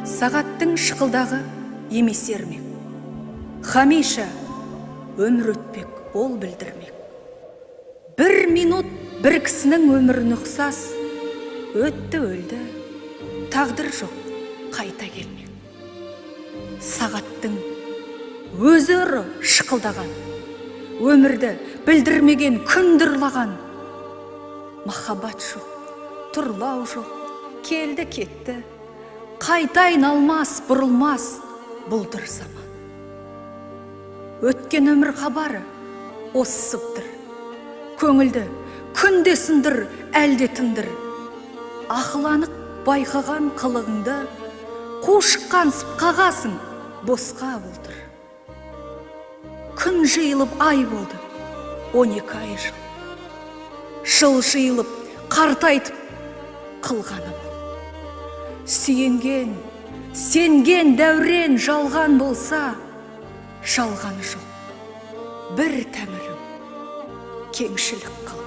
Сағаттың шықылдағы емес ермек. Хамиша өмір өтпек, ол білдірмек. Бір минут бір кісінің өмірін ұқсас, өтті өлді, тағдыр жоқ, қайта келмек. Сағаттың өзі ұры шықылдаған, өмірді білдірмеген күндірлаған. Махаббат жоқ, тұрлау жоқ, келді кетті, қайта айналмас, бұрылмас бұлдыр заман. Өткен өмір хабары осы сыбдыр, көңілді күнде сындыр, әлде тындыр. Ақыланып байқаған қылығыңды, қу шыққан қағасың, босқа бұлдыр. Күн жиылып ай болды, 12 ай жыл. Жыл жиылып қартайтып қылғаны бұл. Сүйенген, сенген дәурен жалған болса, жалғаны жоқ. Бір тәңірім кеңшілік қыл.